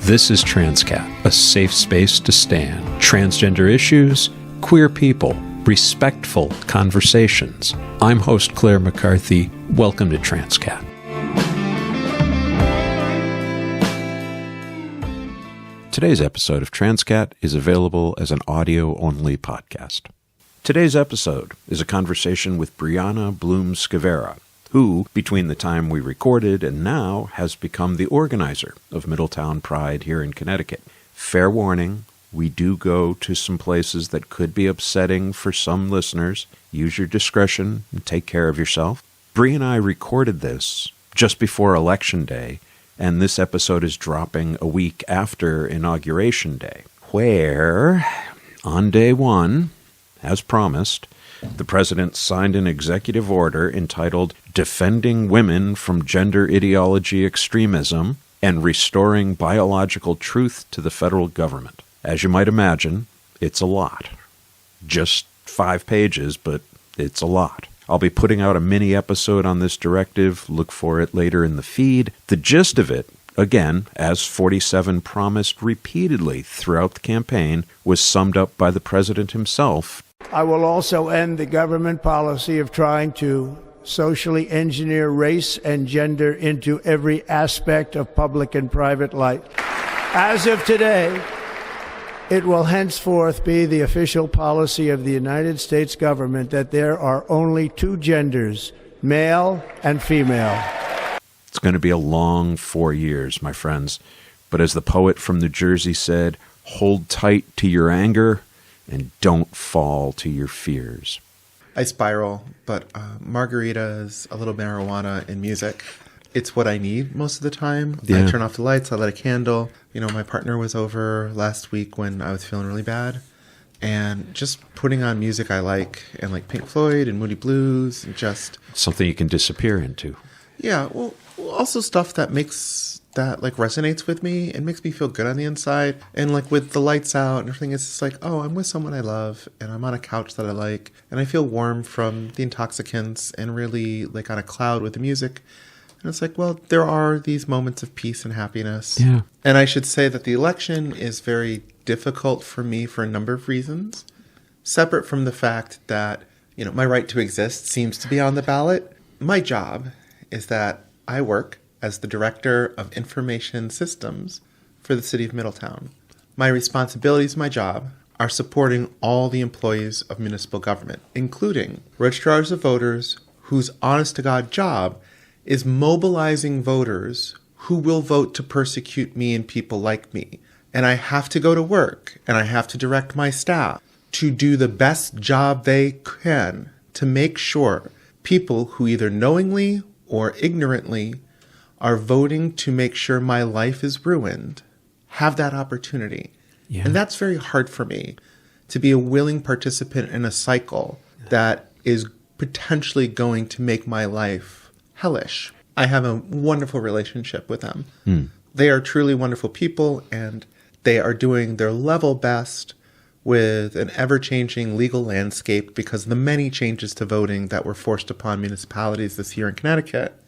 This is Transqat, a safe space to stand. Transgender issues, queer people, respectful conversations. I'm host Claire McCarthy. Welcome to Transqat. Today's episode of Transqat is available as an audio-only podcast. Today's episode is a conversation with Brianna Skowera, who, between the time we recorded and now, has become the organizer of Middletown Pride here in Connecticut. Fair warning, we do go to some places that could be upsetting for some listeners. Use your discretion and take care of yourself. Bree and I recorded this just before Election Day, and this episode is dropping a week after Inauguration Day, where, on day one, as promised, the president signed an executive order entitled Defending Women from Gender Ideology Extremism and Restoring Biological Truth to the Federal Government. As you might imagine, it's a lot. Just 5 pages, but it's a lot. I'll be putting out a mini episode on this directive. Look for it later in the feed. The gist of it, again, as 47 promised repeatedly throughout the campaign, was summed up by the president himself. I will also end the government policy of trying to socially engineer race and gender into every aspect of public and private life. As of today, it will henceforth be the official policy of the United States government that there are only 2 genders, male and female. It's going to be a long 4 years, my friends. But as the poet from New Jersey said, hold tight to your anger and don't fall to your fears. I spiral, but margaritas, a little marijuana, and music. It's what I need most of the time. Yeah. I turn off the lights, I light a candle. You know, my partner was over last week when I was feeling really bad. And just putting on music I like, and like Pink Floyd and Moody Blues, and just... something you can disappear into. Yeah, well, also stuff that resonates with me and makes me feel good on the inside. And like with the lights out and everything, it's just like, oh, I'm with someone I love and I'm on a couch that I like and I feel warm from the intoxicants and really like on a cloud with the music. And it's like, well, there are these moments of peace and happiness. Yeah. And I should say that the election is very difficult for me for a number of reasons, separate from the fact that, you know, my right to exist seems to be on the ballot. My job is that I work as the Director of Information Systems for the City of Middletown. My responsibilities, my job, are supporting all the employees of municipal government, including registrars of voters whose honest-to-God job is mobilizing voters who will vote to persecute me and people like me. And I have to go to work, and I have to direct my staff to do the best job they can to make sure people who either knowingly or ignorantly are voting to make sure my life is ruined have that opportunity. Yeah. And that's very hard for me, to be a willing participant in a cycle that is potentially going to make my life hellish. I have a wonderful relationship with them. They are truly wonderful people, and they are doing their level best with an ever-changing legal landscape because of the many changes to voting that were forced upon municipalities this year in Connecticut.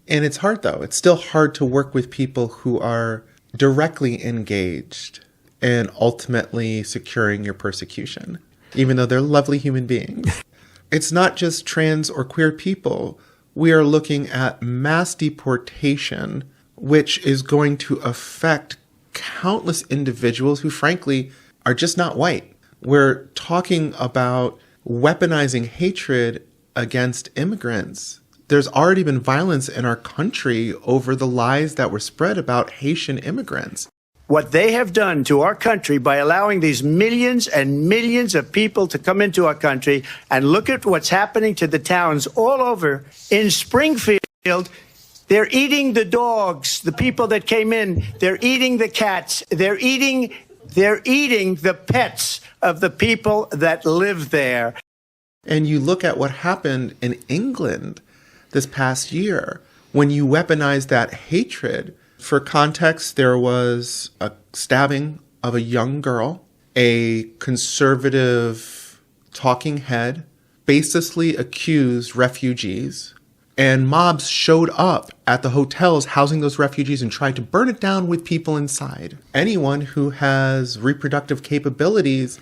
And it's hard, though. It's still hard to work with people who are directly engaged in ultimately securing your persecution, even though they're lovely human beings. It's not just trans or queer people. We are looking at mass deportation, which is going to affect countless individuals who, frankly, are just not white. We're talking about weaponizing hatred against immigrants. There's already been violence in our country over the lies that were spread about Haitian immigrants. What they have done to our country by allowing these millions and millions of people to come into our country, and look at what's happening to the towns all over. In Springfield, they're eating the dogs, the people that came in. They're eating the cats. They're eating the pets of the people that live there. And you look at what happened in England this past year when you weaponized that hatred. For context, there was a stabbing of a young girl. A conservative talking head baselessly accused refugees And mobs showed up at the hotels housing those refugees and tried to burn it down with people inside. Anyone who has reproductive capabilities,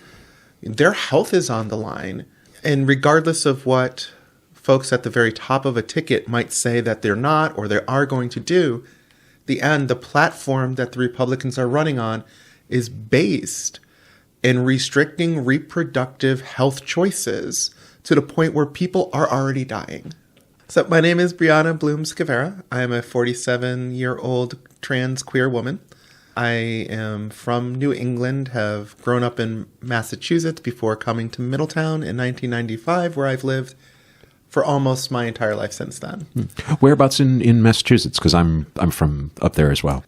their health is on the line. And regardless of what folks at the very top of a ticket might say that they're not or they are going to do, the platform that the Republicans are running on is based in restricting reproductive health choices to the point where people are already dying. So my name is Brianna Skowera. I am a 47-year-old trans queer woman. I am from New England, have grown up in Massachusetts before coming to Middletown in 1995, where I've lived for almost my entire life since then. Whereabouts in Massachusetts? Because I'm from up there as well.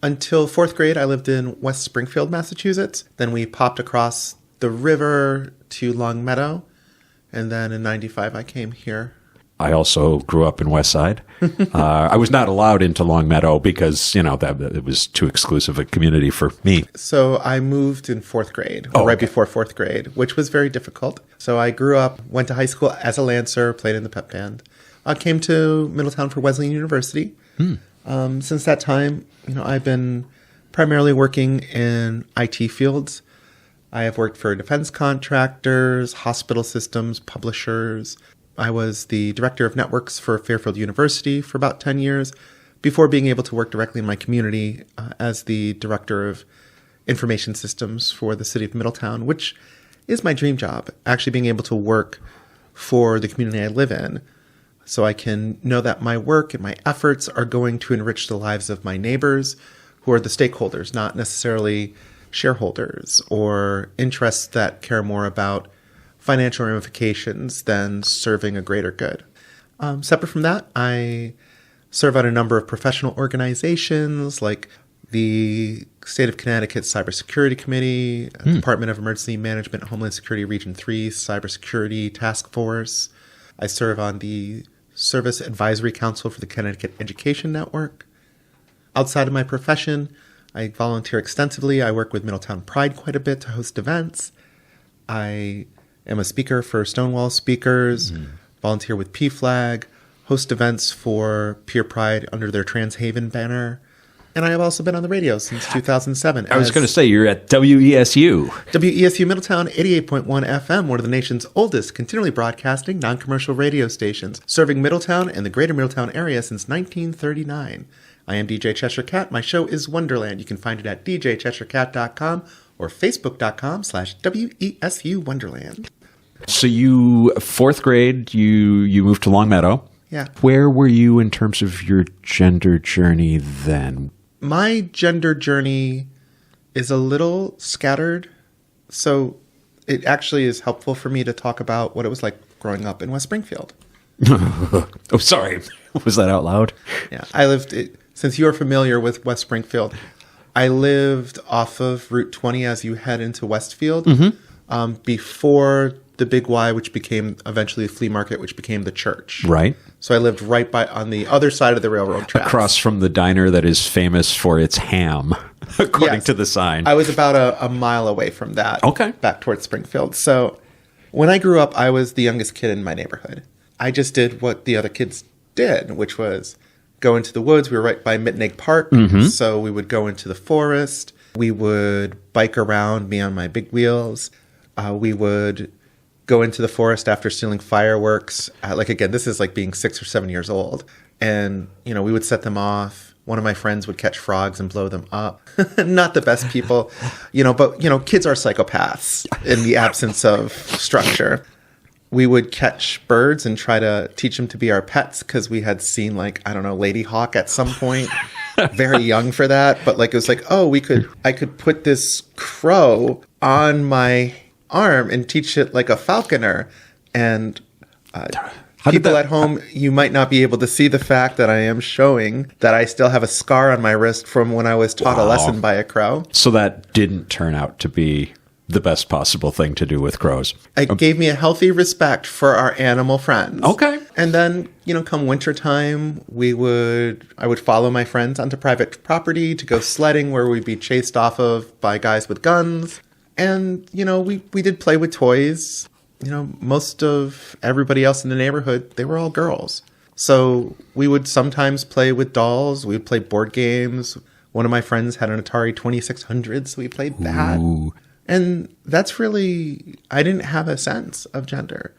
Until 4th grade, I lived in West Springfield, Massachusetts. Then we popped across the river to Longmeadow. And then in 95, I came here. I also grew up in West Side. I was not allowed into Longmeadow because, that it was too exclusive a community for me. So I moved in 4th grade, right before 4th grade, which was very difficult. So I grew up, went to high school as a Lancer, played in the pep band. I came to Middletown for Wesleyan University. Since that time, I've been primarily working in IT fields. I have worked for defense contractors, hospital systems, publishers. I was the director of networks for Fairfield University for about 10 years before being able to work directly in my community as the director of information systems for the city of Middletown, which is my dream job, actually being able to work for the community I live in so I can know that my work and my efforts are going to enrich the lives of my neighbors who are the stakeholders, not necessarily shareholders or interests that care more about financial ramifications than serving a greater good. Separate from that, I serve on a number of professional organizations like the State of Connecticut Cybersecurity Committee, Department of Emergency Management, Homeland Security Region 3 Cybersecurity Task Force. I serve on the Service Advisory Council for the Connecticut Education Network. Outside of my profession, I volunteer extensively. I work with Middletown Pride quite a bit to host events. I am a speaker for Stonewall Speakers, volunteer with PFLAG, host events for Peer Pride under their Trans Haven banner. And I have also been on the radio since 2007. I was going to say, you're at WESU. WESU Middletown, 88.1 FM, one of the nation's oldest continually broadcasting non-commercial radio stations, serving Middletown and the greater Middletown area since 1939. I am DJ Cheshire Cat. My show is Wonderland. You can find it at djcheshirecat.com or facebook.com/WESU Wonderland. So you, 4th grade, you moved to Longmeadow. Yeah. Where were you in terms of your gender journey then? My gender journey is a little scattered. So it actually is helpful for me to talk about what it was like growing up in West Springfield. Oh, sorry. Was that out loud? Yeah. Since you are familiar with West Springfield, I lived off of Route 20 as you head into Westfield before the Big Y, which became eventually the flea market, which became the church. Right. So I lived right by on the other side of the railroad tracks. Across from the diner that is famous for its ham, according to the sign. I was about a mile away from that. Okay. Back towards Springfield. So when I grew up, I was the youngest kid in my neighborhood. I just did what the other kids did, which was go into the woods. We were right by Mittenegg Park, so we would go into the forest. We would bike around, me on my big wheels. We would go into the forest after stealing fireworks. Again, this is like being 6 or 7 years old. And, we would set them off. One of my friends would catch frogs and blow them up. Not the best people, but, kids are psychopaths in the absence of structure. We would catch birds and try to teach them to be our pets because we had seen Lady Hawk at some point. Very young for that. But it was I could put this crow on my arm and teach it like a falconer. And people at home, you might not be able to see the fact that I am showing that I still have a scar on my wrist from when I was taught a lesson by a crow. So that didn't turn out to be the best possible thing to do with crows. It gave me a healthy respect for our animal friends. Okay. And then, come wintertime, I would follow my friends onto private property to go sledding where we'd be chased off of by guys with guns. And, we did play with toys. Most of everybody else in the neighborhood, they were all girls. So we would sometimes play with dolls. We would play board games. One of my friends had an Atari 2600, so we played that. Ooh. And that's really, I didn't have a sense of gender.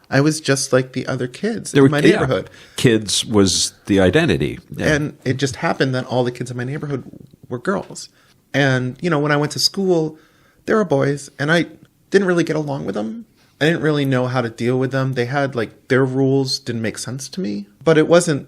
I was just like the other kids in my neighborhood. Yeah. Kids was the identity. Yeah. And it just happened that all the kids in my neighborhood were girls. And, you know, when I went to school, there were boys, and I didn't really get along with them. I didn't really know how to deal with them. They had, like, their rules didn't make sense to me. But it wasn't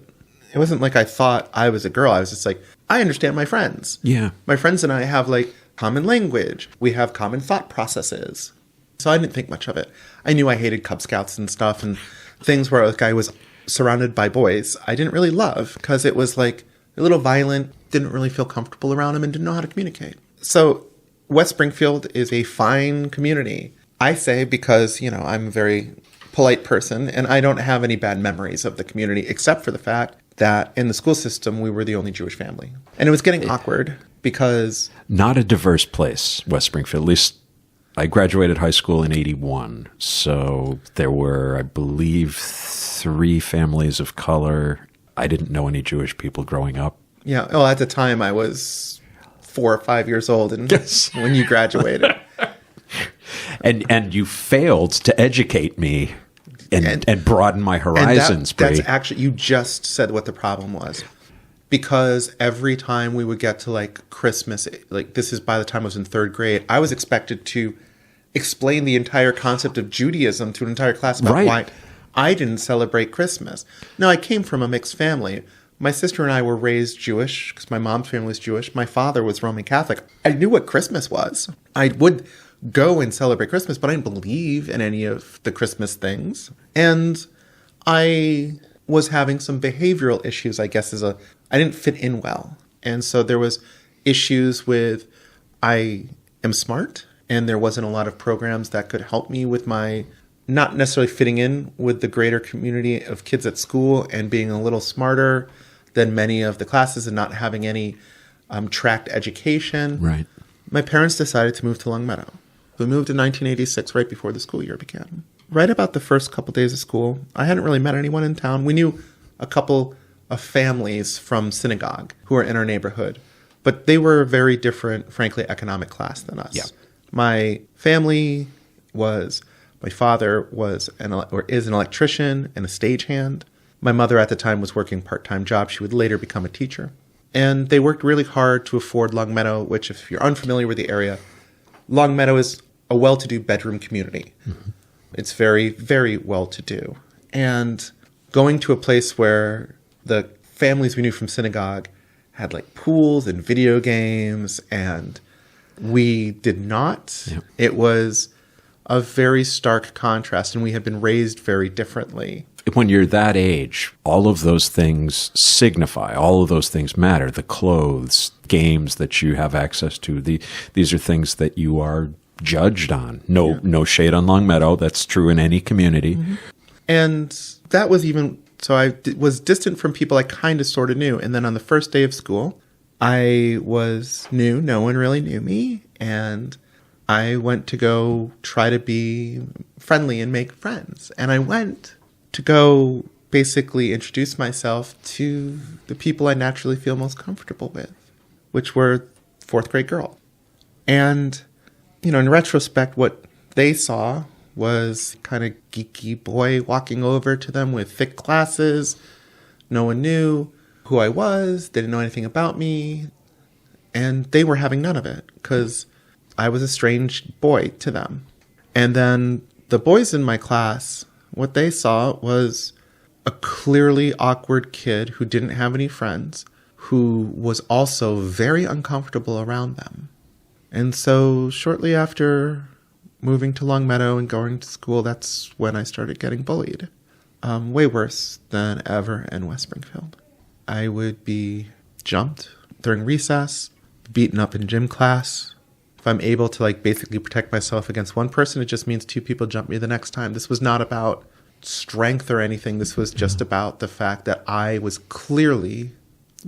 like I thought I was a girl. I was just like, I understand my friends. Yeah. My friends and I have, like, common language. We have common thought processes. So I didn't think much of it. I knew I hated Cub Scouts and stuff and things where like I was surrounded by boys I didn't really love because it was like a little violent, didn't really feel comfortable around them and didn't know how to communicate. So West Springfield is a fine community. I say because, you know, I'm a very polite person and I don't have any bad memories of the community except for the fact that in the school system, we were the only Jewish family. And it was getting awkward because... Not a diverse place, West Springfield. At least I graduated high school in 81. So there were, I believe, 3 families of color. I didn't know any Jewish people growing up. Yeah. Well, at the time, I was 4 or 5 years old and when you graduated. And you failed to educate me and broaden my horizons, Bree. That's actually, you just said what the problem was. Because every time we would get to like Christmas, like this is by the time I was in 3rd grade, I was expected to explain the entire concept of Judaism to an entire class about why I didn't celebrate Christmas. Now, I came from a mixed family. My sister and I were raised Jewish because my mom's family was Jewish. My father was Roman Catholic. I knew what Christmas was. I would go and celebrate Christmas, but I didn't believe in any of the Christmas things. And I was having some behavioral issues, I guess, I didn't fit in well. And so there was issues with, I am smart, and there wasn't a lot of programs that could help me with my not necessarily fitting in with the greater community of kids at school and being a little smarter than many of the classes and not having any tracked education. Right. My parents decided to move to Longmeadow. We moved in 1986, right before the school year began. Right about the first couple days of school, I hadn't really met anyone in town. We knew a couple of families from synagogue who were in our neighborhood, but they were a very different, frankly, economic class than us. Yeah. My family was, my father was is an electrician and a stagehand. My mother at the time was working part-time job. She would later become a teacher. And they worked really hard to afford Longmeadow, which if you're unfamiliar with the area, Longmeadow is a well-to-do bedroom community. Mm-hmm. It's very, very well-to-do. And going to a place where the families we knew from synagogue had like pools and video games, and we did not. Yep. It was a very stark contrast, and we had been raised very differently. When you're that age, all of those things signify, all of those things matter. The clothes, games that you have access to, these are things that you are judged on. No shade on Longmeadow. That's true in any community. Mm-hmm. And that was even... So I was distant from people I kind of sort of knew. And then on the first day of school, I was new. No one really knew me. And I went to go try to be friendly and make friends. And I went to go basically introduce myself to the people I naturally feel most comfortable with, which were 4th grade girls. And, you know, in retrospect, what they saw was kind of geeky boy walking over to them with thick glasses. No one knew who I was. They didn't know anything about me. And they were having none of it because I was a strange boy to them. And then the boys in my class, what they saw was a clearly awkward kid who didn't have any friends, who was also very uncomfortable around them. And so shortly after moving to Longmeadow and going to school, that's when I started getting bullied. Way worse than ever in West Springfield. I would be jumped during recess, beaten up in gym class. If I'm able to like basically protect myself against one person, it just means 2 people jump me the next time. This was not about strength or anything. This was just about the fact that I was clearly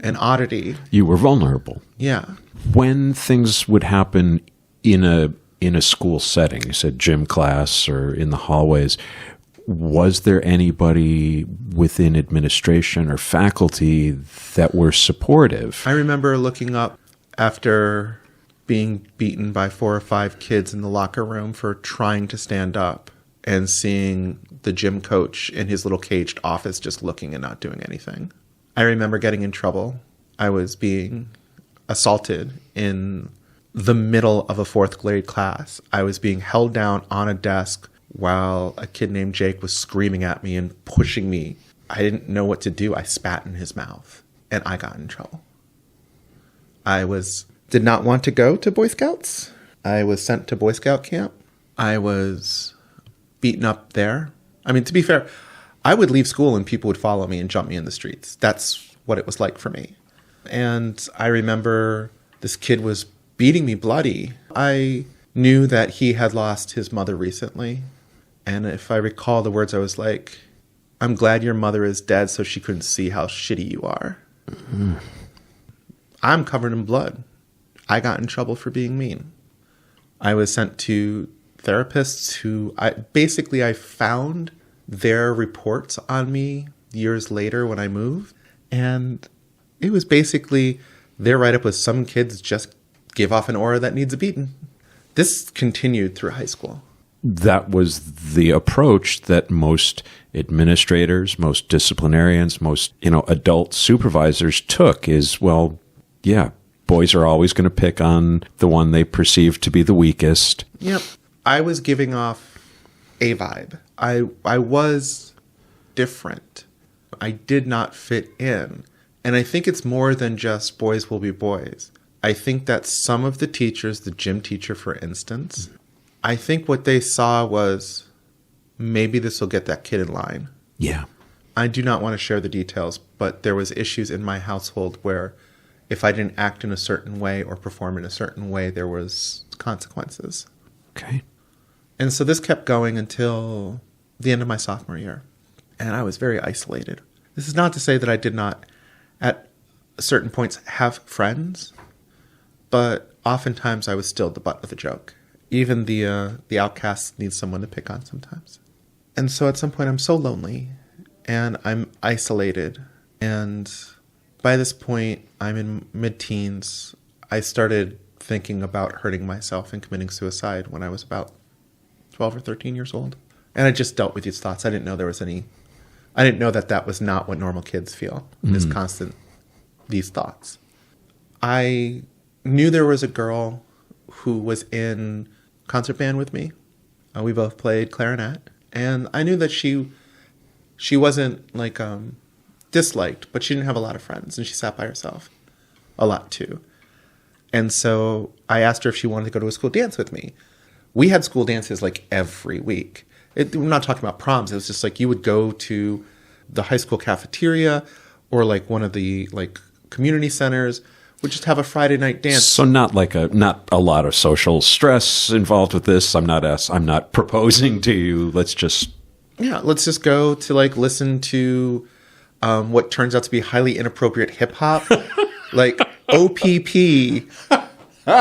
an oddity. You were vulnerable. Yeah. When things would happen in a school setting, you said gym class or in the hallways, Was there anybody within administration or faculty that were supportive? I remember looking up after being beaten by 4 or 5 kids in the locker room for trying to stand up and seeing the gym coach in his little caged office just looking and not doing anything. I remember getting in trouble. I was being assaulted in the middle of a 4th grade class. I was being held down on a desk while a kid named Jake was screaming at me and pushing me. I didn't know what to do. I spat in his mouth and I got in trouble. Did not want to go to Boy Scouts. I was sent to Boy Scout camp. I was beaten up there. I mean, to be fair, I would leave school and people would follow me and jump me in the streets. That's what it was like for me. And I remember this kid was beating me bloody. I knew that he had lost his mother recently. And if I recall the words, I was like, "I'm glad your mother is dead so she couldn't see how shitty you are." Mm-hmm. I'm covered in blood. I got in trouble for being mean. I was sent to therapists who I found their reports on me years later when I moved. And it was basically their write-up was some kids just give off an aura that needs a beating. This continued through high school. That was the approach that most administrators, most disciplinarians, most, adult supervisors took is, well, yeah, boys are always going to pick on the one they perceive to be the weakest. Yep. I was giving off a vibe. I was different. I did not fit in. And I think it's more than just boys will be boys. I think that some of the teachers, the gym teacher, for instance, I think what they saw was maybe this will get that kid in line. Yeah. I do not want to share the details, but there was issues in my household where if I didn't act in a certain way or perform in a certain way, there was consequences. Okay. And so this kept going until the end of my sophomore year. And I was very isolated. This is not to say that I did not, at certain points, have friends, but oftentimes I was still the butt of the joke. Even the outcasts need someone to pick on sometimes. And so at some point I'm so lonely and I'm isolated. And by this point, I'm in mid-teens. I started thinking about hurting myself and committing suicide when I was about 12 or 13 years old. And I just dealt with these thoughts. I didn't know that was not what normal kids feel, is constant, these thoughts. I knew there was a girl who was in concert band with me. We both played clarinet. And I knew that she wasn't disliked, but she didn't have a lot of friends, and she sat by herself a lot too. And so I asked her if she wanted to go to a school dance with me. We had school dances every week. We're not talking about proms. It was just you would go to the high school cafeteria or one of the community centers. We'd just have a Friday night dance. So not a lot of social stress involved with this. I'm not proposing to you. Let's just go to listen to what turns out to be highly inappropriate hip hop. OPP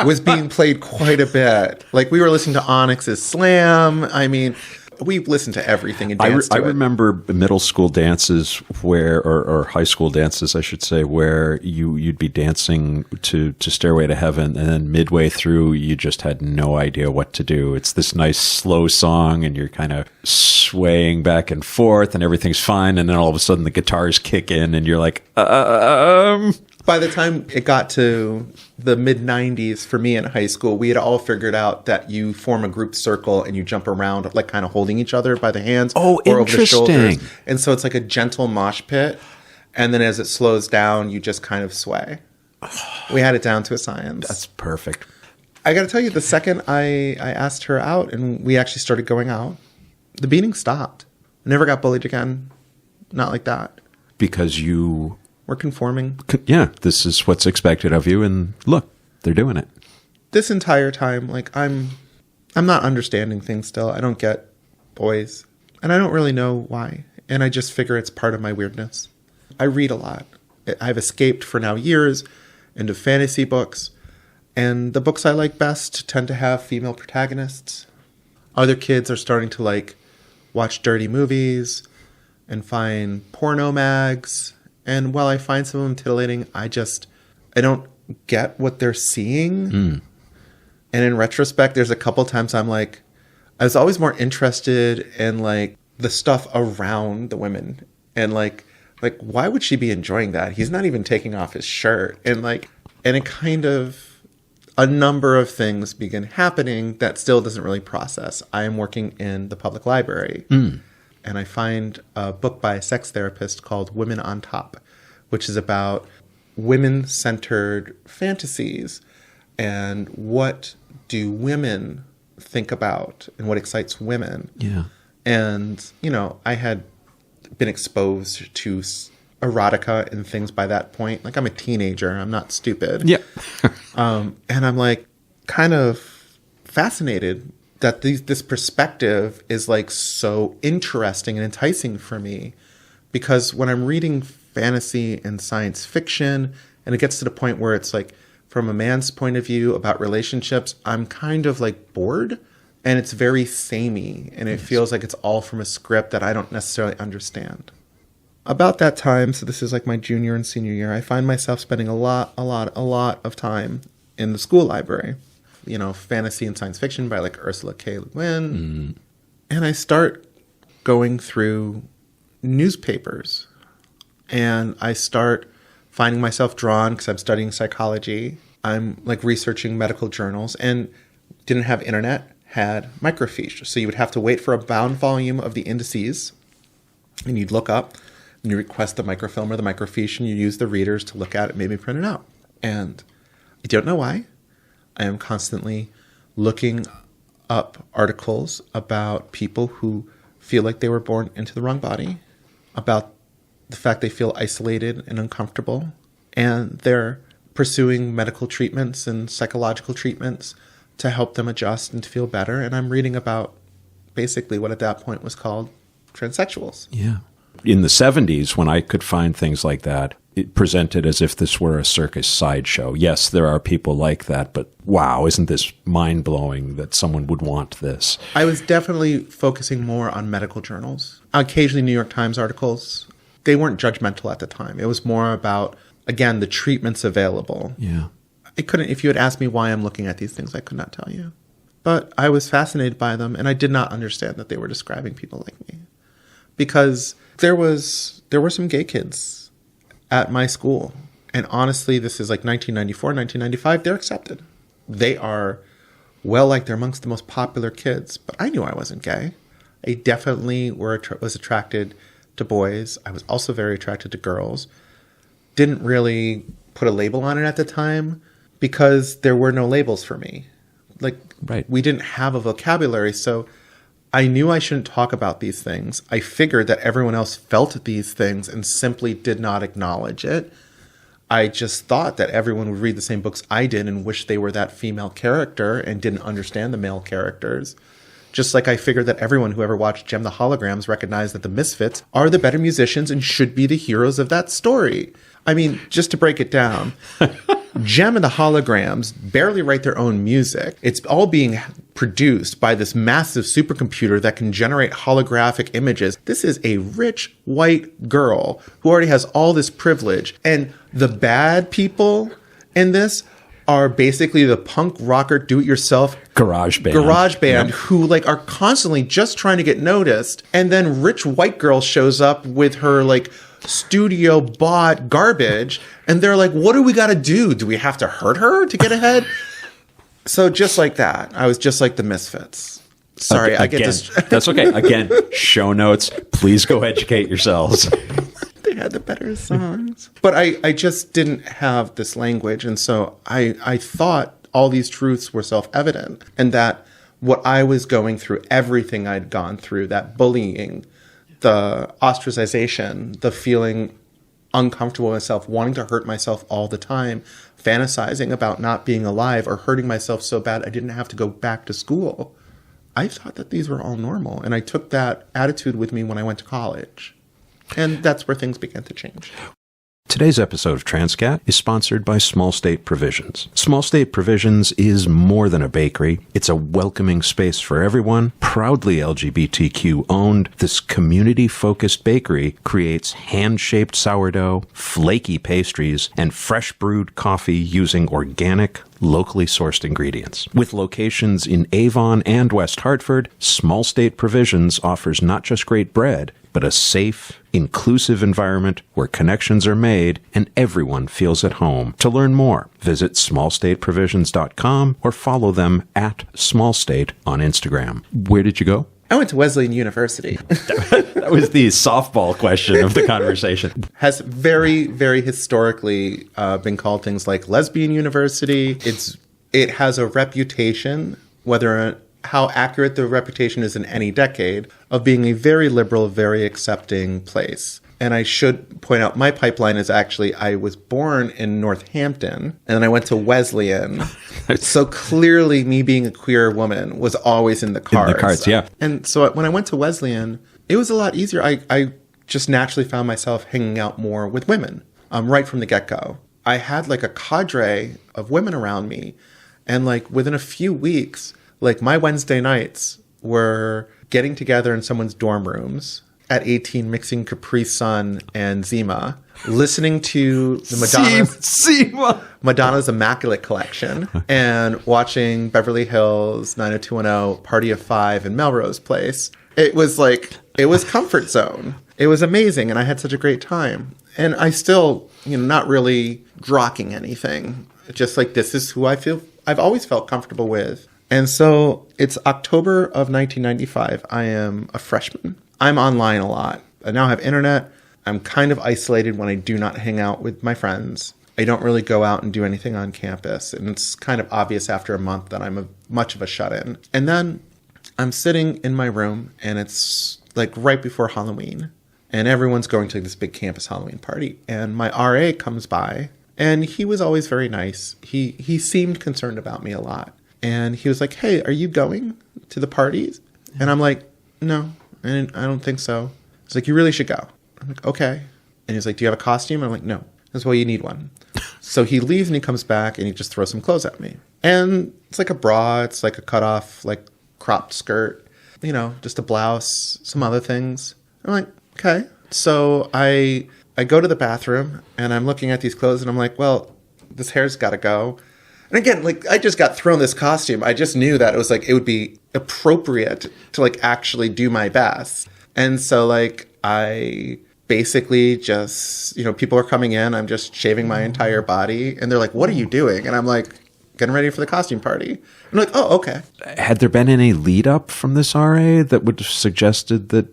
was being played quite a bit. We were listening to Onyx's Slam. I mean, we listened to everything and danced to it. I remember middle school dances or high school dances, I should say, where you'd be dancing to Stairway to Heaven, and then midway through, you just had no idea what to do. It's this nice slow song, and you're kind of swaying back and forth, and everything's fine, and then all of a sudden the guitars kick in, and you're like, By the time it got to the mid-90s for me in high school, we had all figured out that you form a group circle and you jump around, kind of holding each other by the hands or over the shoulders. And so it's like a gentle mosh pit. And then as it slows down, you just kind of sway. We had it down to a science. That's perfect. I got to tell you, the second I asked her out and we actually started going out, the beating stopped. I never got bullied again. Not like that. Because you... We're conforming. Yeah, this is what's expected of you, and look, they're doing it. This entire time, I'm not understanding things still. I don't get boys, and I don't really know why, and I just figure it's part of my weirdness. I read a lot. I've escaped for now years into fantasy books, and the books I like best tend to have female protagonists. Other kids are starting to watch dirty movies and find porno mags. And while I find some of them titillating, I don't get what they're seeing. And in retrospect, there's a couple times I'm like, I was always more interested in like the stuff around the women and like why would she be enjoying that? He's not even taking off his shirt. And it kind of, a number of things begin happening that still doesn't really process. I am working in the public library and I find a book by a sex therapist called Women on Top, which is about women-centered fantasies and what do women think about and what excites women. Yeah. And, I had been exposed to erotica and things by that point. Like, I'm a teenager. I'm not stupid. Yeah. And I'm like kind of fascinated that this perspective is like so interesting and enticing for me, because when I'm reading fantasy and science fiction and it gets to the point where it's like from a man's point of view about relationships, I'm kind of like bored and it's very samey and it feels like it's all from a script that I don't necessarily understand. About that time, so this is like my junior and senior year, I find myself spending a lot of time in the school library. Fantasy and science fiction by like Ursula K. Le Guin. And I start going through newspapers and I start finding myself drawn, because I'm studying psychology. I'm like researching medical journals and didn't have internet, had microfiche. So you would have to wait for a bound volume of the indices and you'd look up and you request the microfilm or the microfiche and you use the readers to look at it, maybe print it out. And I don't know why. I am constantly looking up articles about people who feel like they were born into the wrong body, about the fact they feel isolated and uncomfortable, and they're pursuing medical treatments and psychological treatments to help them adjust and to feel better. And I'm reading about basically what at that point was called transsexuals. Yeah. In the 70s, when I could find things like that, it presented as if this were a circus sideshow. Yes, there are people like that, but wow, isn't this mind-blowing that someone would want this? I was definitely focusing more on medical journals, occasionally New York Times articles. They weren't judgmental at the time. It was more about, again, the treatments available. Yeah. If you had asked me why I'm looking at these things, I could not tell you. But I was fascinated by them, and I did not understand that they were describing people like me. Because there were some gay kids at my school. And honestly, this is like 1994, 1995. They're accepted. They are they're amongst the most popular kids. But I knew I wasn't gay. I definitely was attracted to boys. I was also very attracted to girls. Didn't really put a label on it at the time because there were no labels for me. We didn't have a vocabulary. So I knew I shouldn't talk about these things. I figured that everyone else felt these things and simply did not acknowledge it. I just thought that everyone would read the same books I did and wish they were that female character and didn't understand the male characters. Just like I figured that everyone who ever watched Jem the Holograms recognized that the Misfits are the better musicians and should be the heroes of that story. I mean, just to break it down, Jem and the Holograms barely write their own music. It's all being produced by this massive supercomputer that can generate holographic images. This is a rich white girl who already has all this privilege. And the bad people in this are basically the punk rocker do-it-yourself garage band who are constantly just trying to get noticed. And then rich white girl shows up with her studio bought garbage, and they're like, what do we got to do? Do we have to hurt her to get ahead? So just like that, I was just like the Misfits. Sorry, I get this. That's okay. Again, show notes. Please go educate yourselves. They had the better songs. But I just didn't have this language. And so I thought all these truths were self-evident, and that what I was going through, everything I'd gone through, that bullying, the ostracization, the feeling uncomfortable with myself, wanting to hurt myself all the time, fantasizing about not being alive or hurting myself so bad I didn't have to go back to school. I thought that these were all normal. And I took that attitude with me when I went to college. And that's where things began to change. Today's episode of Transqat is sponsored by Small State Provisions. Small State Provisions is more than a bakery. It's a welcoming space for everyone. Proudly LGBTQ owned, this community-focused bakery creates hand-shaped sourdough, flaky pastries, and fresh brewed coffee using organic, locally sourced ingredients. With locations in Avon and West Hartford, Small State Provisions offers not just great bread, but a safe, inclusive environment where connections are made and everyone feels at home. To learn more, visit smallstateprovisions.com or follow them at smallstate on Instagram. Where did you go? I went to Wesleyan University. That was the softball question of the conversation. Has very, very historically been called things like lesbian university. It has a reputation, how accurate the reputation is in any decade, of being a very liberal, very accepting place. And I should point out, my pipeline is actually, I was born in Northampton, and then I went to Wesleyan. So clearly, me being a queer woman was always in the cards. In the cards, yeah. And so when I went to Wesleyan, it was a lot easier. I just naturally found myself hanging out more with women right from the get-go. I had like a cadre of women around me, and like within a few weeks, like my Wednesday nights were getting together in someone's dorm rooms at 18, mixing Capri Sun and Zima, listening to the Madonna's Immaculate Collection, and watching Beverly Hills 90210, Party of Five, and Melrose Place. It was comfort zone. It was amazing, and I had such a great time. And I still, not really grokking anything. Just like, this is who I've always felt comfortable with. And so it's October of 1995. I am a freshman. I'm online a lot. I now have internet. I'm kind of isolated when I do not hang out with my friends. I don't really go out and do anything on campus. And it's kind of obvious after a month that I'm much of a shut-in. And then I'm sitting in my room, and it's like right before Halloween. And everyone's going to this big campus Halloween party. And my RA comes by, and he was always very nice. He seemed concerned about me a lot. And he was like, "Hey, are you going to the parties?" And I'm like, "No, I don't think so." He's like, "You really should go." I'm like, "Okay." And he's like, "Do you have a costume?" I'm like, "No." That's why you need one. So he leaves and he comes back and he just throws some clothes at me. And it's like a bra. It's like a cutoff, like cropped skirt, just a blouse, some other things. I'm like, okay. So I go to the bathroom and I'm looking at these clothes and I'm like, well, this hair's got to go. And again, like, I just got thrown this costume. I just knew that it would be appropriate to like actually do my best. And so like I basically just, people are coming in, I'm just shaving my entire body, and they're like, "What are you doing?" And I'm like, "Getting ready for the costume party." I'm like, "Oh, okay." Had there been any lead up from this RA that would have suggested that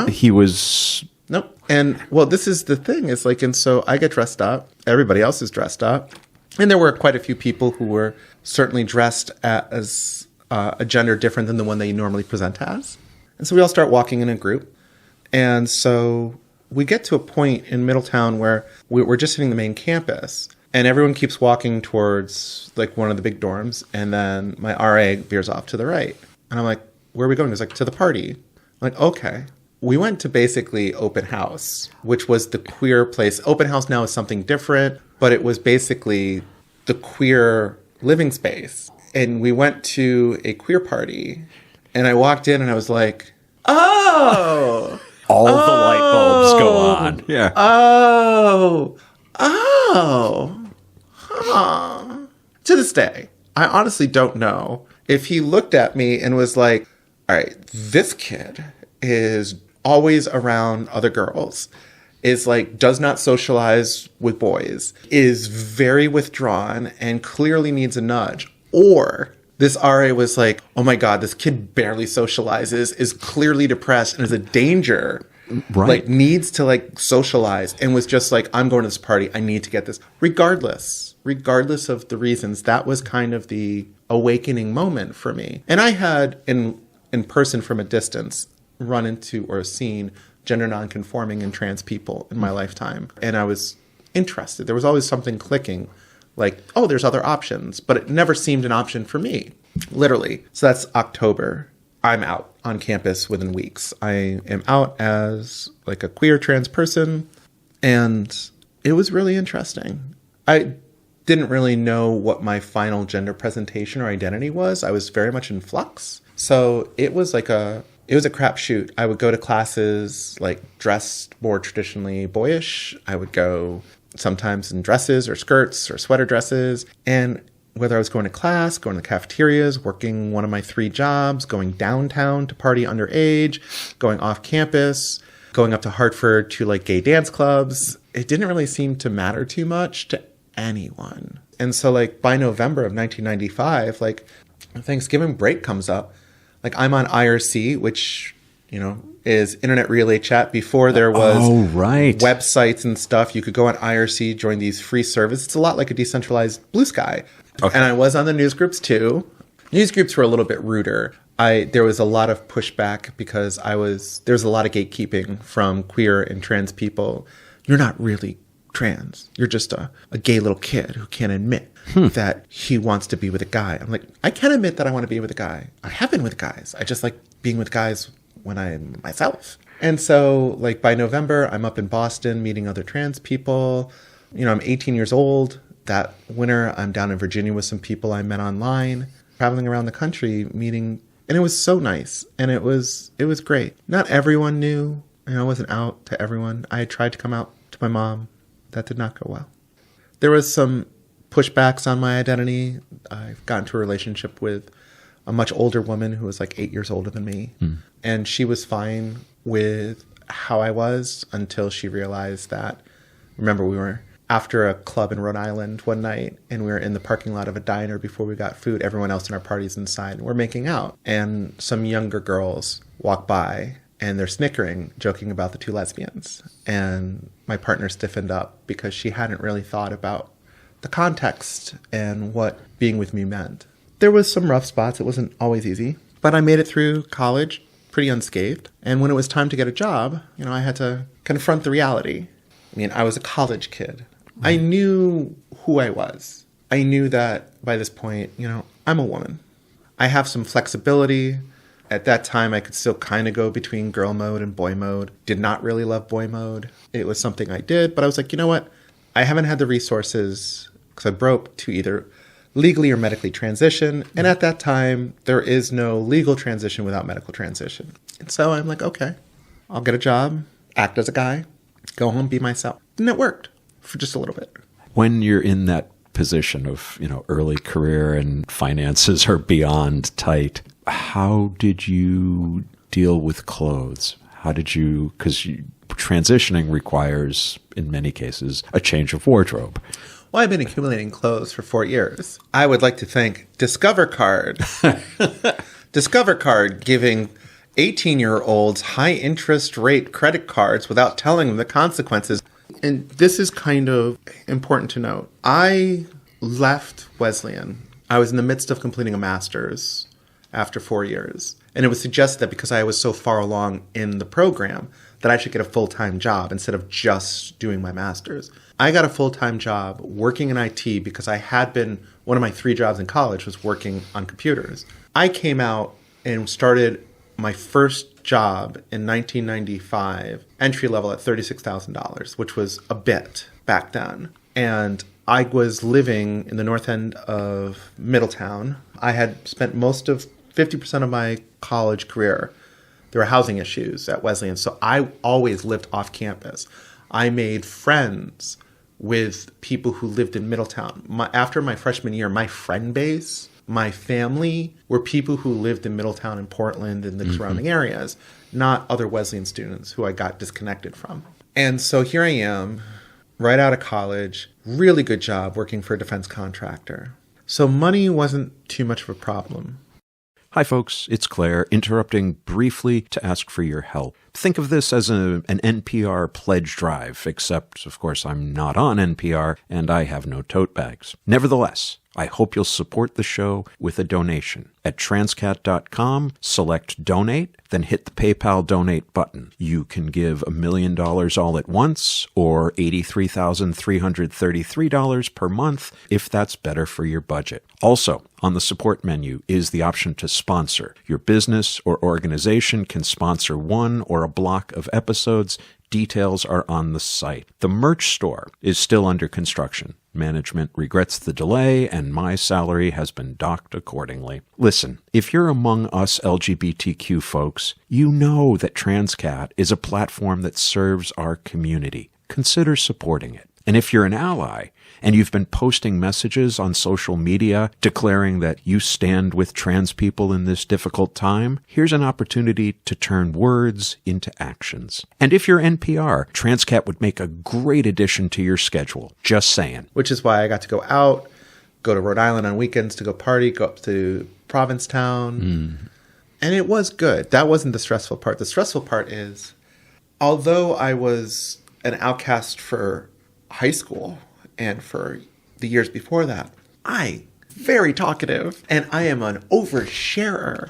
he was... Nope. And well, this is the thing, is like, and so I get dressed up, everybody else is dressed up. And there were quite a few people who were certainly dressed as a gender different than the one they normally present as. And so we all start walking in a group. And so we get to a point in Middletown where we're just hitting the main campus. And everyone keeps walking towards like one of the big dorms. And then my RA veers off to the right. And I'm like, "Where are we going?" He's like, "To the party." I'm like, "Okay." We went to basically open house, which was the queer place. Open house now is something different, but it was basically the queer living space. And we went to a queer party, and I walked in and I was like, "Oh!" All the light bulbs go on. Yeah. Huh. To this day, I honestly don't know if he looked at me and was like, "All right, this kid is always around other girls, is like, does not socialize with boys, is very withdrawn, and clearly needs a nudge." Or this RA was like, "Oh my God, this kid barely socializes, is clearly depressed, and is a danger." Right. Like, needs to like socialize, and was just like, "I'm going to this party. I need to get this." Regardless of the reasons, that was kind of the awakening moment for me. And I had in person from a distance run into or seen gender nonconforming and trans people in my lifetime. And I was interested. There was always something clicking, like, oh, there's other options, but it never seemed an option for me, literally. So that's October. I'm out on campus within weeks. I am out as like a queer trans person. And It was really interesting. I didn't really know what my final gender presentation or identity was. I was very much in flux. So it was a crapshoot. I would go to classes like dressed more traditionally boyish. I would go sometimes in dresses or skirts or sweater dresses. And whether I was going to class, going to cafeterias, working one of my 3 jobs, going downtown to party underage, going off campus, going up to Hartford to like gay dance clubs, it didn't really seem to matter too much to anyone. And so like by November of 1995, like Thanksgiving break comes up, like I'm on IRC, which, is Internet Relay Chat. Before there was websites and stuff, you could go on IRC, join these free services. It's a lot like a decentralized Blue Sky. Okay. And I was on the news groups too. News groups were a little bit ruder. There was a lot of pushback because there's a lot of gatekeeping from queer and trans people. You're not really trans. You're just a gay little kid who can't admit that he wants to be with a guy. I'm like, I can admit that I want to be with a guy. I have been with guys. I just like being with guys when I'm myself. And so like by November, I'm up in Boston meeting other trans people. I'm 18 years old. That winter, I'm down in Virginia with some people I met online, traveling around the country, meeting. And it was so nice. And it was great. Not everyone knew. I wasn't out to everyone. I had tried to come out to my mom. That did not go well. There was some pushbacks on my identity. I've gotten into a relationship with a much older woman who was like 8 years older than me. And she was fine with how I was until she realized that, remember, we were after a club in Rhode Island one night and we were in the parking lot of a diner before we got food. Everyone else in our party's inside and we're making out. And some younger girls walk by and they're snickering, joking about the 2 lesbians. And my partner stiffened up because she hadn't really thought about the context and what being with me meant. There was some rough spots. It wasn't always easy. But I made it through college pretty unscathed. And when it was time to get a job, I had to confront the reality. I was a college kid. I knew who I was. I knew that by this point, I'm a woman. I have some flexibility. At that time, I could still kind of go between girl mode and boy mode. Did not really love boy mode. It was something I did, but I was like, you know what? I haven't had the resources because I broke to either legally or medically transition. And at that time, there is no legal transition without medical transition. And so I'm like, okay, I'll get a job, act as a guy, go home, be myself. And it worked for just a little bit. When you're in that position of, early career and finances are beyond tight, how did you deal with clothes? Because transitioning requires, in many cases, a change of wardrobe. Well, I've been accumulating clothes for 4 years. I would like to thank Discover Card. Discover Card giving 18-year-olds high interest rate credit cards without telling them the consequences. And this is kind of important to note. I left Wesleyan. I was in the midst of completing a master's after 4 years. And it was suggested that because I was so far along in the program that I should get a full-time job instead of just doing my master's. I got a full-time job working in IT because I had been, one of my 3 jobs in college was working on computers. I came out and started my first job in 1995, entry level at $36,000, which was a bit back then. And I was living in the north end of Middletown. I had spent most of 50% of my college career. There were housing issues at Wesleyan, so I always lived off campus. I made friends with people who lived in Middletown. After my freshman year, my friend base, my family, were people who lived in Middletown and Portland and the surrounding areas, not other Wesleyan students who I got disconnected from. And so here I am, right out of college, really good job working for a defense contractor. So money wasn't too much of a problem. Hi, folks. It's Claire, interrupting briefly to ask for your help. Think of this as an NPR pledge drive, except, of course, I'm not on NPR, and I have no tote bags. Nevertheless, I hope you'll support the show with a donation. At transqat.com, select Donate, then hit the PayPal Donate button. You can give $1 million all at once, or $83,333 per month, if that's better for your budget. Also, on the support menu is the option to sponsor. Your business or organization can sponsor one or a block of episodes Details are on the site. The merch store is still under construction. Management regrets the delay, and my salary has been docked accordingly. Listen, if you're among us LGBTQ folks, you know that Transqat is a platform that serves our community. Consider supporting it. And if you're an ally, and you've been posting messages on social media declaring that you stand with trans people in this difficult time, here's an opportunity to turn words into actions. And if you're NPR, Transqat would make a great addition to your schedule. Just saying. Which is why I got to go out, go to Rhode Island on weekends to go party, go up to Provincetown. And it was good. That wasn't the stressful part. The stressful part is, although I was an outcast for high school and for the years before that, I very talkative and I am an oversharer.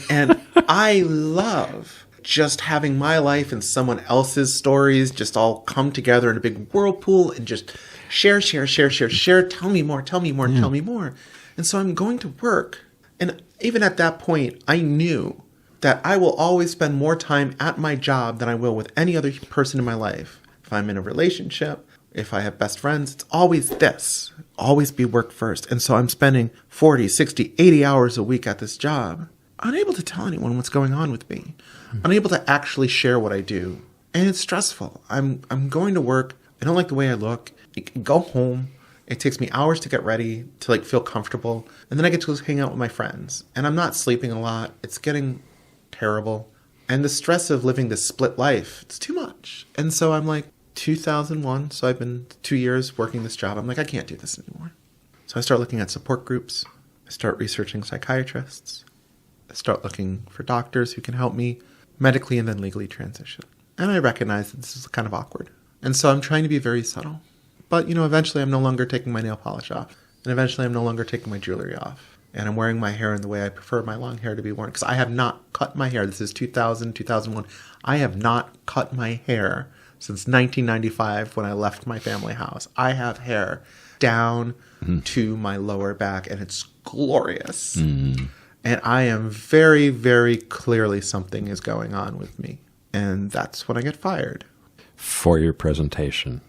And I love just having my life and someone else's stories just all come together in a big whirlpool and just share. Tell me more. And so I'm going to work. And even at that point, I knew that I will always spend more time at my job than I will with any other person in my life. If I'm in a relationship, if I have best friends, it's always this. Always be work first. And so I'm spending 40, 60, 80 hours a week at this job, unable to tell anyone what's going on with me, unable to actually share what I do. And it's stressful. I'm going to work. I don't like the way I look. I go home. It takes me hours to get ready, to feel comfortable. And then I get to hang out with my friends. And I'm not sleeping a lot. It's getting terrible. And the stress of living this split life, it's too much. And so I'm like, 2001, so I've been 2 years working this job. I'm like, I can't do this anymore. So I start looking at support groups. I start researching psychiatrists. I start looking for doctors who can help me medically and then legally transition. And I recognize that this is kind of awkward. And so I'm trying to be very subtle. But, eventually I'm no longer taking my nail polish off. And eventually I'm no longer taking my jewelry off. And I'm wearing my hair in the way I prefer my long hair to be worn. Because I have not cut my hair. This is 2000, 2001. I have not cut my hair since 1995 when I left my family house. I have hair down to my lower back, and it's glorious. And I am very, very clearly something is going on with me. And that's when I get fired. For your presentation.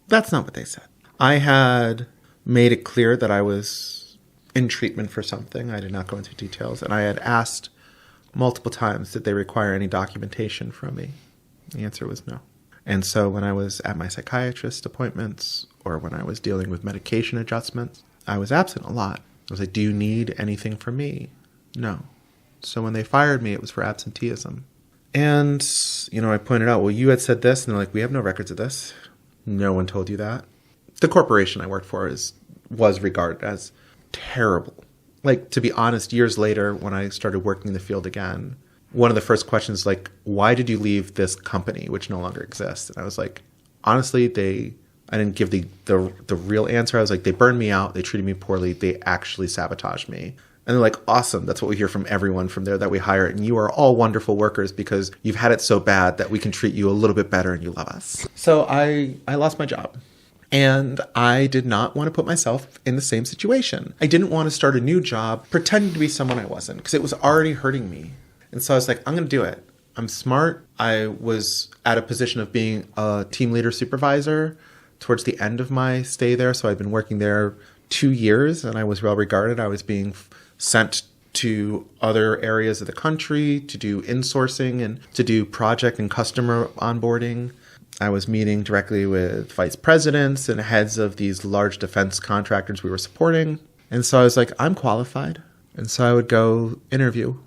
That's not what they said. I had made it clear that I was in treatment for something. I did not go into details. And I had asked multiple times, did they require any documentation from me? The answer was no. And so when I was at my psychiatrist appointments or when I was dealing with medication adjustments, I was absent a lot. I was like, do you need anything from me? No. So when they fired me, it was for absenteeism. And, I pointed out, well, you had said this. And they're like, we have no records of this. No one told you that. The corporation I worked for was regarded as terrible. To be honest, years later, when I started working in the field again, one of the first questions, why did you leave this company, which no longer exists? And I was like, honestly, I didn't give the real answer. I was like, they burned me out. They treated me poorly. They actually sabotaged me. And they're like, awesome. That's what we hear from everyone from there that we hire. And you are all wonderful workers because you've had it so bad that we can treat you a little bit better and you love us. So I lost my job. And I did not want to put myself in the same situation. I didn't want to start a new job pretending to be someone I wasn't because it was already hurting me. And so I was like, I'm going to do it. I'm smart. I was at a position of being a team leader supervisor towards the end of my stay there. So I'd been working there 2 years and I was well regarded. I was being sent to other areas of the country to do insourcing and to do project and customer onboarding. I was meeting directly with vice presidents and heads of these large defense contractors we were supporting. And so I was like, I'm qualified. And so I would go interview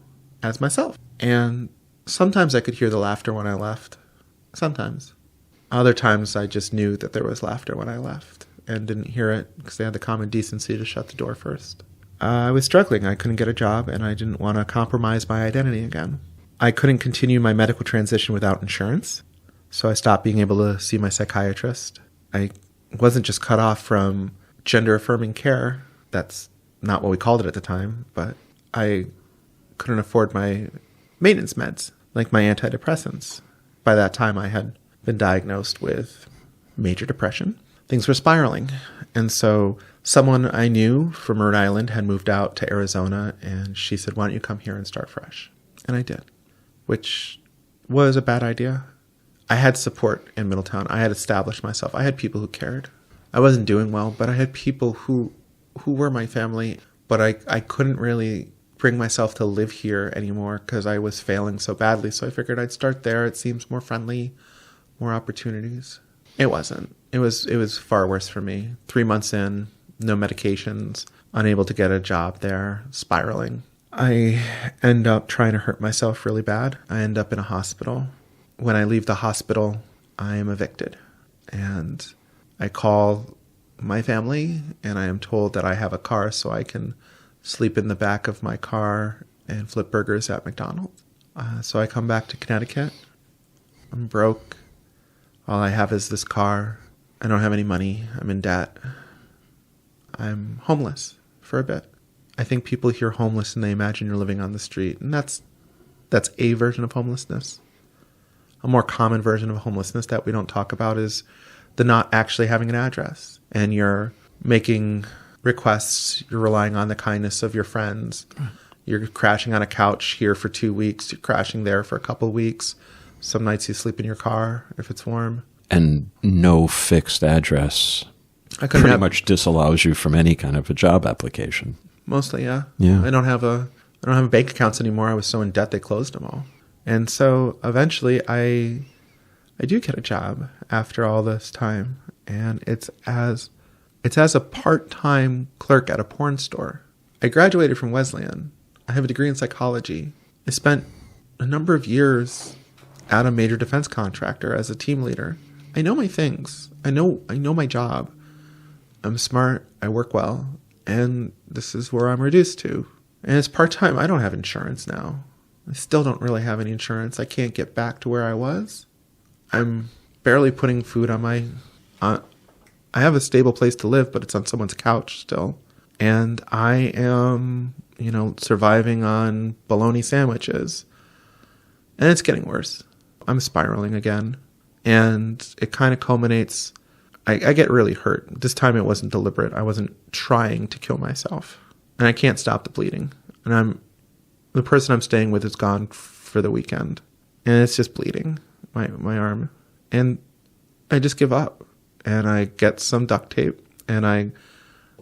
as myself. And sometimes I could hear the laughter when I left. Sometimes. Other times I just knew that there was laughter when I left and didn't hear it because they had the common decency to shut the door first. I was struggling. I couldn't get a job and I didn't want to compromise my identity again. I couldn't continue my medical transition without insurance. So I stopped being able to see my psychiatrist. I wasn't just cut off from gender-affirming care. That's not what we called it at the time, but I couldn't afford my maintenance meds, like my antidepressants. By that time, I had been diagnosed with major depression. Things were spiraling. And so someone I knew from Rhode Island had moved out to Arizona, and she said, why don't you come here and start fresh? And I did, which was a bad idea. I had support in Middletown. I had established myself. I had people who cared. I wasn't doing well, but I had people who were my family. But I couldn't really bring myself to live here anymore because I was failing so badly. So I figured I'd start there. It seems more friendly, more opportunities. It wasn't. It was far worse for me. 3 months in, no medications, unable to get a job there, spiraling. I end up trying to hurt myself really bad. I end up in a hospital. When I leave the hospital, I am evicted. And I call my family and I am told that I have a car so I can sleep in the back of my car and flip burgers at McDonald's. So I come back to Connecticut. I'm broke. All I have is this car. I don't have any money. I'm in debt. I'm homeless for a bit. I think people hear homeless and they imagine you're living on the street. And that's a version of homelessness. A more common version of homelessness that we don't talk about is the not actually having an address. And you're making requests. You're relying on the kindness of your friends. You're crashing on a couch here for 2 weeks. You're crashing there for a couple of weeks. Some nights you sleep in your car if it's warm. And no fixed address pretty much disallows you from any kind of a job application. Mostly, yeah. Yeah. I don't have bank accounts anymore. I was so in debt they closed them all. And so eventually I do get a job after all this time, and it's as a part-time clerk at a porn store. I graduated from Wesleyan. I have a degree in psychology. I spent a number of years at a major defense contractor as a team leader. I know my things. I know my job. I'm smart. I work well. And this is where I'm reduced to. And it's part-time. I don't have insurance now. I still don't really have any insurance. I can't get back to where I was. I'm barely putting food on my... I have a stable place to live, but it's on someone's couch still. And I am, surviving on bologna sandwiches. And it's getting worse. I'm spiraling again. And it kind of culminates... I get really hurt. This time it wasn't deliberate. I wasn't trying to kill myself. And I can't stop the bleeding. And the person I'm staying with is gone for the weekend. And it's just bleeding, my arm. And I just give up. And I get some duct tape. And I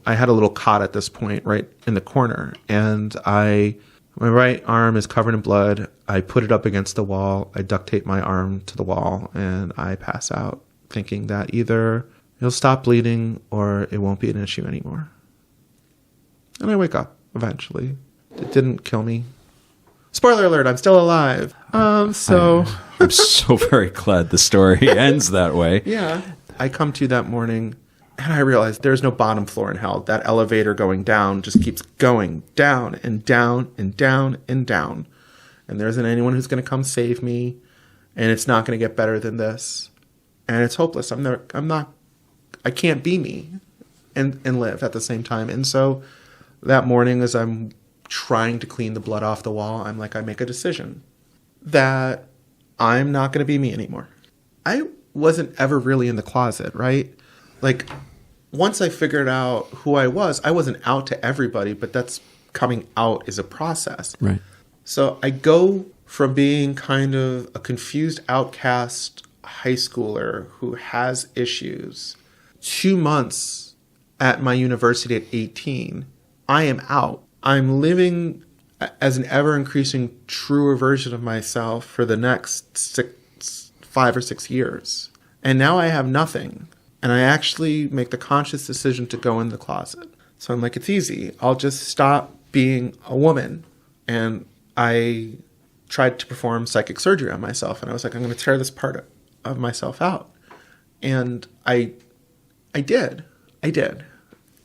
had a little cot at this point right in the corner. And my right arm is covered in blood. I put it up against the wall. I duct tape my arm to the wall. And I pass out, thinking that either it'll stop bleeding or it won't be an issue anymore. And I wake up eventually. It didn't kill me. Spoiler alert, I'm still alive. I'm so very glad the story ends that way. Yeah. I come to that morning and I realize there's no bottom floor in hell. That elevator going down just keeps going down and down and down and down. And there isn't anyone who's going to come save me. And it's not going to get better than this. And it's hopeless. I can't be me and live at the same time. And so that morning, as I'm trying to clean the blood off the wall, I make a decision that I'm not going to be me anymore. I wasn't ever really in the closet, right? Once I figured out who I wasn't out to everybody, but that's coming out is a process. Right. So I go from being kind of a confused outcast high schooler who has issues. 2 months at my university at 18, I am out. I'm living as an ever-increasing truer version of myself for the next 5 or 6 years. And now I have nothing. And I actually make the conscious decision to go in the closet. So I'm like, it's easy. I'll just stop being a woman. And I tried to perform psychic surgery on myself. And I was like, I'm going to tear this part of myself out. And I did.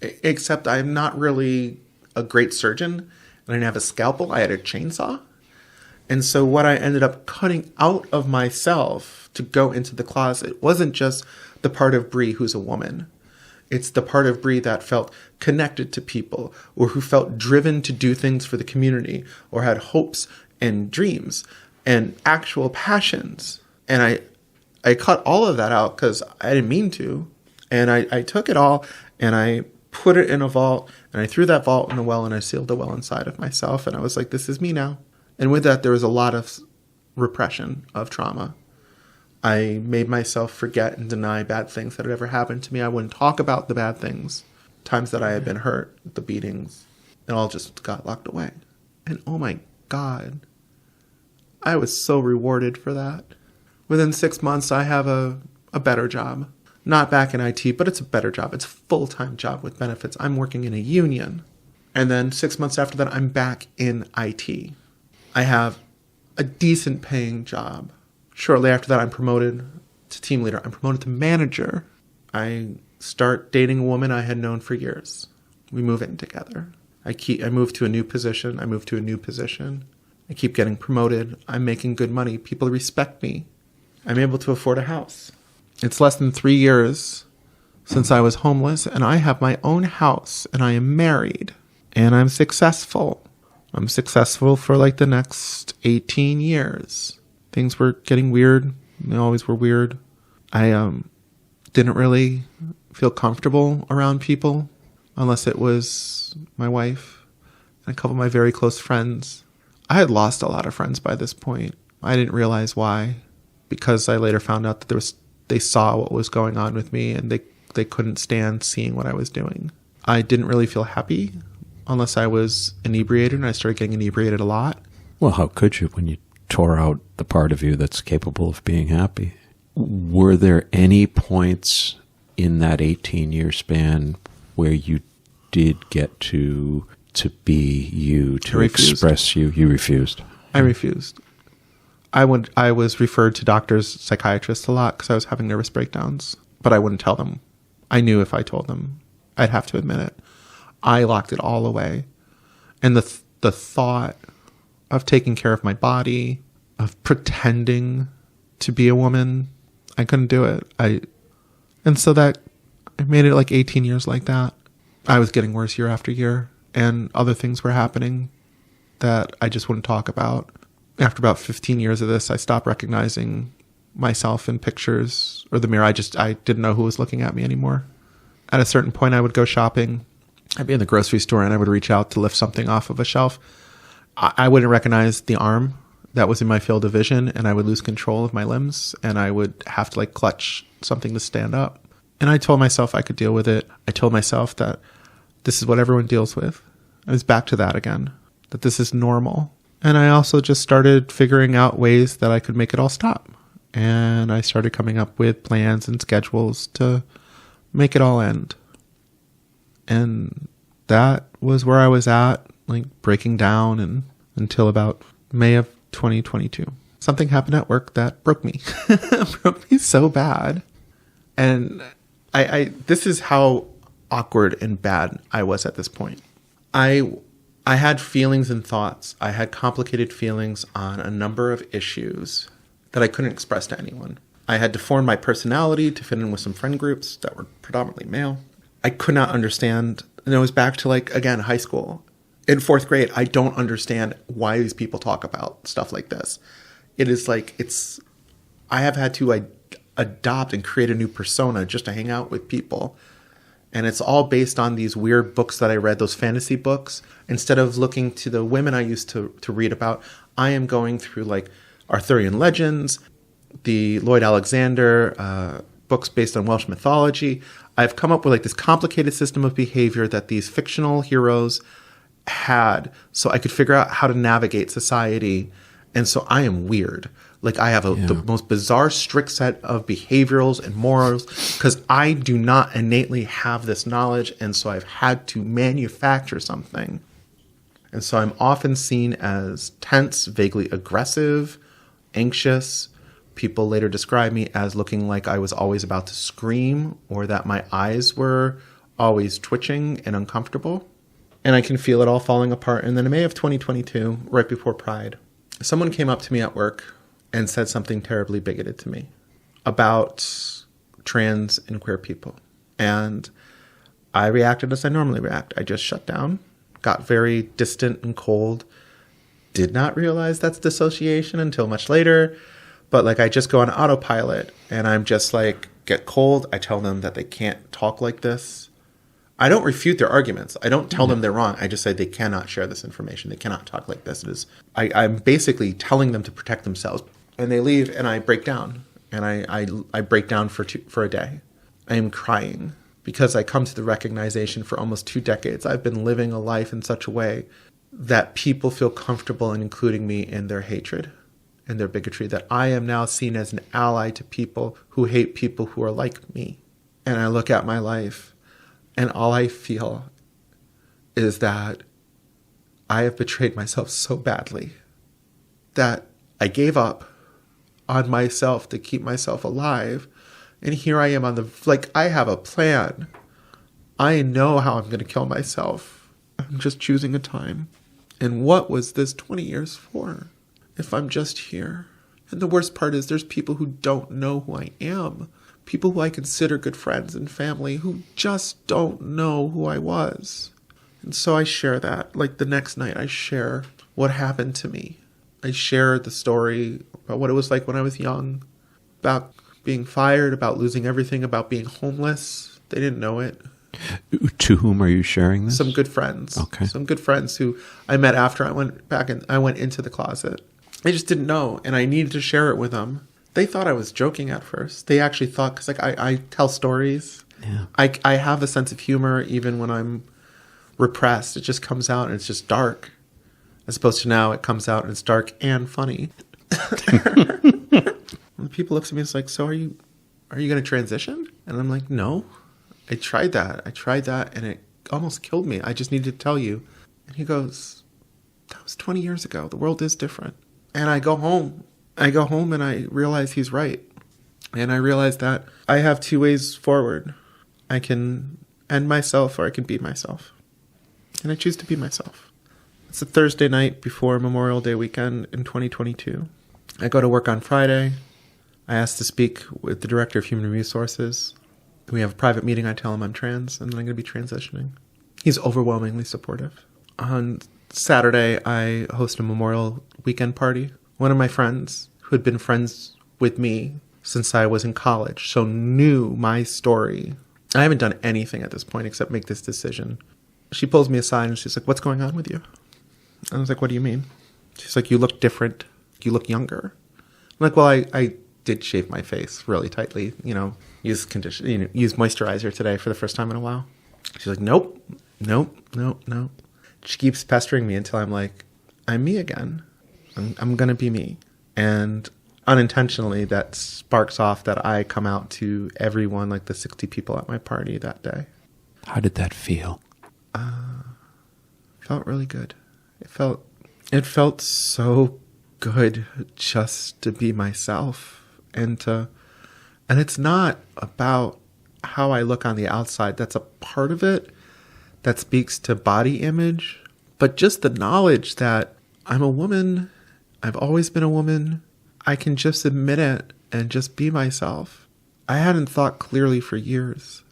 Except I'm not really a great surgeon. I didn't have a scalpel. I had a chainsaw. And so what I ended up cutting out of myself to go into the closet wasn't just the part of Bree who's a woman. It's the part of Bree that felt connected to people, or who felt driven to do things for the community, or had hopes and dreams and actual passions. And I cut all of that out because I didn't mean to. And I took it all and I put it in a vault, and I threw that vault in a well, and I sealed the well inside of myself. And I was like, this is me now. And with that, there was a lot of repression of trauma. I made myself forget and deny bad things that had ever happened to me. I wouldn't talk about the bad things, times that I had been hurt, the beatings. It all just got locked away. And oh my God, I was so rewarded for that. Within 6 months, I have a better job. Not back in IT, but it's a better job. It's a full-time job with benefits. I'm working in a union. And then 6 months after that, I'm back in IT. I have a decent paying job. Shortly after that, I'm promoted to team leader. I'm promoted to manager. I start dating a woman I had known for years. We move in together. I move to a new position. I move to a new position. I keep getting promoted. I'm making good money. People respect me. I'm able to afford a house. It's less than 3 years since I was homeless, and I have my own house, and I am married, and I'm successful. I'm successful for like the next 18 years. Things were getting weird. They always were weird. I didn't really feel comfortable around people unless it was my wife and a couple of my very close friends. I had lost a lot of friends by this point. I didn't realize why, because I later found out that they saw what was going on with me and they couldn't stand seeing what I was doing. I didn't really feel happy unless I was inebriated, and I started getting inebriated a lot. Well, how could you when you tore out the part of you that's capable of being happy? Were there any points in that 18-year span where you did get to be you, to express you? You refused. I refused. I was referred to doctors, psychiatrists a lot because I was having nervous breakdowns, but I wouldn't tell them. I knew if I told them, I'd have to admit it. I locked it all away. And the thought of taking care of my body, of pretending to be a woman, I couldn't do it. And so that I made it like 18 years like that. I was getting worse year after year, and other things were happening that I just wouldn't talk about. After about 15 years of this, I stopped recognizing myself in pictures or the mirror. I didn't know who was looking at me anymore. At a certain point, I would go shopping. I'd be in the grocery store and I would reach out to lift something off of a shelf. I wouldn't recognize the arm that was in my field of vision, and I would lose control of my limbs, and I would have to like clutch something to stand up. And I told myself I could deal with it. I told myself that this is what everyone deals with. I was back to that again, that this is normal. And I also just started figuring out ways that I could make it all stop. And I started coming up with plans and schedules to make it all end. And that was where I was at, like breaking down, and until about May of 2022. Something happened at work that broke me. Broke me so bad. And I this is how awkward and bad I was at this point. I had feelings and thoughts. I had complicated feelings on a number of issues that I couldn't express to anyone. I had deformed my personality to fit in with some friend groups that were predominantly male. I could not understand, and it was back to like, again, high school. In 4th grade, I don't understand why these people talk about stuff like this. It is like, I have had to adopt and create a new persona just to hang out with people. And it's all based on these weird books that I read, those fantasy books. Instead of looking to the women I used to read about, I am going through like Arthurian legends, the Lloyd Alexander books based on Welsh mythology. I've come up with like this complicated system of behavior that these fictional heroes had, so I could figure out how to navigate society. And so I am weird. Like I have the most bizarre, strict set of behaviorals and morals because I do not innately have this knowledge. And so I've had to manufacture something. And so I'm often seen as tense, vaguely aggressive, anxious. People later describe me as looking like I was always about to scream, or that my eyes were always twitching and uncomfortable. And I can feel it all falling apart. And then in May of 2022, right before Pride, someone came up to me at work and said something terribly bigoted to me about trans and queer people. And I reacted as I normally react. I just shut down, got very distant and cold, did not realize that's dissociation until much later. But like I just go on autopilot and I'm just like, get cold. I tell them that they can't talk like this. I don't refute their arguments. I don't tell them they're wrong. I just say they cannot share this information. They cannot talk like this. I'm basically telling them to protect themselves. And they leave and I break down. and I break down for a day. I am crying because I come to the recognition for almost 2 decades I've been living a life in such a way that people feel comfortable in including me in their hatred and their bigotry, that I am now seen as an ally to people who hate people who are like me. And I look at my life, and all I feel is that I have betrayed myself so badly that I gave up on myself to keep myself alive. And here I am I have a plan. I know how I'm going to kill myself. I'm just choosing a time. And what was this 20 years for if I'm just here? And the worst part is there's people who don't know who I am. People who I consider good friends and family who just don't know who I was. And so I share that. Like the next night, I share what happened to me. I share the story about what it was like when I was young, about being fired, about losing everything, about being homeless. They didn't know it. To whom are you sharing this? Some good friends. Okay. Some good friends who I met after I went back and I went into the closet. I just didn't know, and I needed to share it with them. They thought I was joking at first. They actually thought, because I tell stories. Yeah. I have a sense of humor even when I'm repressed. It just comes out and it's just dark. As opposed to now it comes out and it's dark and funny. When people look at me, it's like, so are you going to transition? And I'm like, no. I tried that and it almost killed me. I just needed to tell you. And he goes, that was 20 years ago. The world is different. And I go home and I realize he's right. And I realize that I have 2 ways forward. I can end myself or I can be myself. And I choose to be myself. It's a Thursday night before Memorial Day weekend in 2022. I go to work on Friday. I ask to speak with the Director of Human Resources. We have a private meeting. I tell him I'm trans and then I'm going to be transitioning. He's overwhelmingly supportive. On Saturday, I host a Memorial weekend party. One of my friends, who had been friends with me since I was in college, so knew my story. I haven't done anything at this point except make this decision. She pulls me aside and she's like, what's going on with you? I was like, what do you mean? She's like, you look different. You look younger. I'm like, well, I did shave my face really tightly, use moisturizer today for the first time in a while. She's like, nope. She keeps pestering me until I'm like, I'm me again. I'm going to be me. And unintentionally, that sparks off that I come out to everyone, like the 60 people at my party that day. How did that feel? Felt really good. It felt so good just to be myself and it's not about how I look on the outside. That's a part of it that speaks to body image, but just the knowledge that I'm a woman. I've always been a woman. I can just admit it and just be myself. I hadn't thought clearly for years.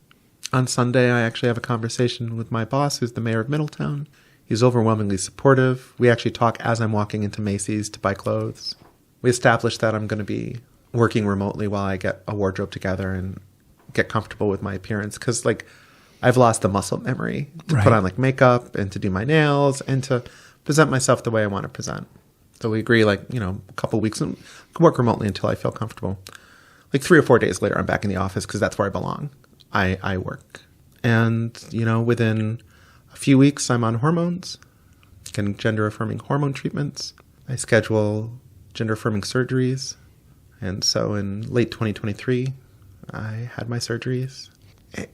On Sunday, I actually have a conversation with my boss, who's the mayor of Middletown. He's overwhelmingly supportive. We actually talk as I'm walking into Macy's to buy clothes. We established that I'm going to be working remotely while I get a wardrobe together and get comfortable with my appearance. Because, I've lost the muscle memory to put on, makeup and to do my nails and to present myself the way I want to present. So we agree, a couple of weeks and can work remotely until I feel comfortable. 3 or 4 days later, I'm back in the office because that's where I belong. I work. And, within a few weeks, I'm on hormones, getting gender-affirming hormone treatments. I schedule gender-affirming surgeries. And so in late 2023, I had my surgeries.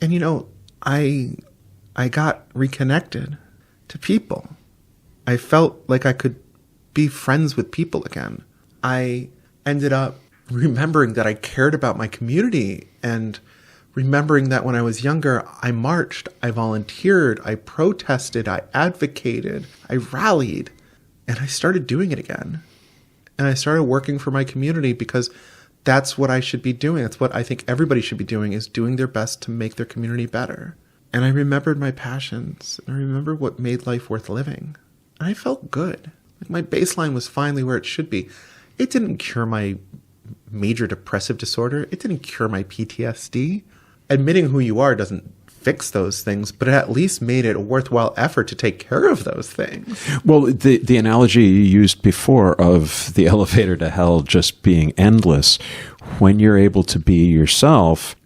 And, I got reconnected to people. I felt like I could be friends with people again. I ended up remembering that I cared about my community and remembering that when I was younger, I marched, I volunteered, I protested, I advocated, I rallied, and I started doing it again. And I started working for my community because that's what I should be doing. That's what I think everybody should be doing, is doing their best to make their community better. And I remembered my passions. And I remembered what made life worth living. And I felt good. My baseline was finally where it should be. It didn't cure my major depressive disorder. It didn't cure my PTSD. Admitting who you are doesn't fix those things, but it at least made it a worthwhile effort to take care of those things. Well, the analogy you used before of the elevator to hell just being endless, when you're able to be yourself,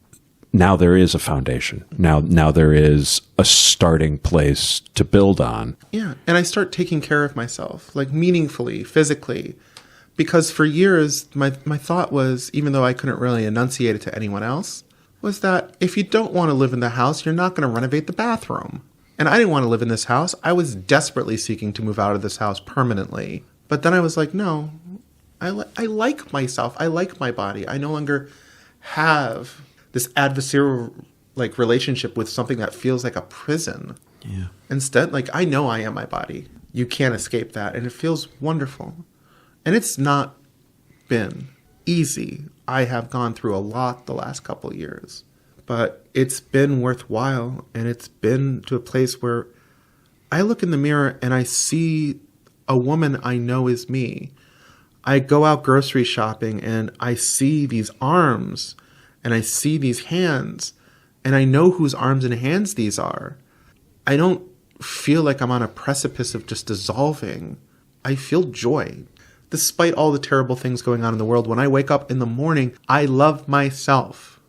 now there is a foundation. Now there is a starting place to build on. Yeah, and I start taking care of myself, like meaningfully, physically. Because for years, my thought was, even though I couldn't really enunciate it to anyone else, was that if you don't want to live in the house, you're not going to renovate the bathroom. And I didn't want to live in this house. I was desperately seeking to move out of this house permanently. But then I was like, no, I like myself. I like my body. I no longer have this adversarial like relationship with something that feels like a prison. Yeah. Instead, like, I know I am my body. You can't escape that. And it feels wonderful. And it's not been easy. I have gone through a lot the last couple of years, but it's been worthwhile. And it's been to a place where I look in the mirror and I see a woman I know is me. I go out grocery shopping and I see these arms and I see these hands and I know whose arms and hands these are. I don't feel like I'm on a precipice of just dissolving. I feel joy. Despite all the terrible things going on in the world, when I wake up in the morning, I love myself.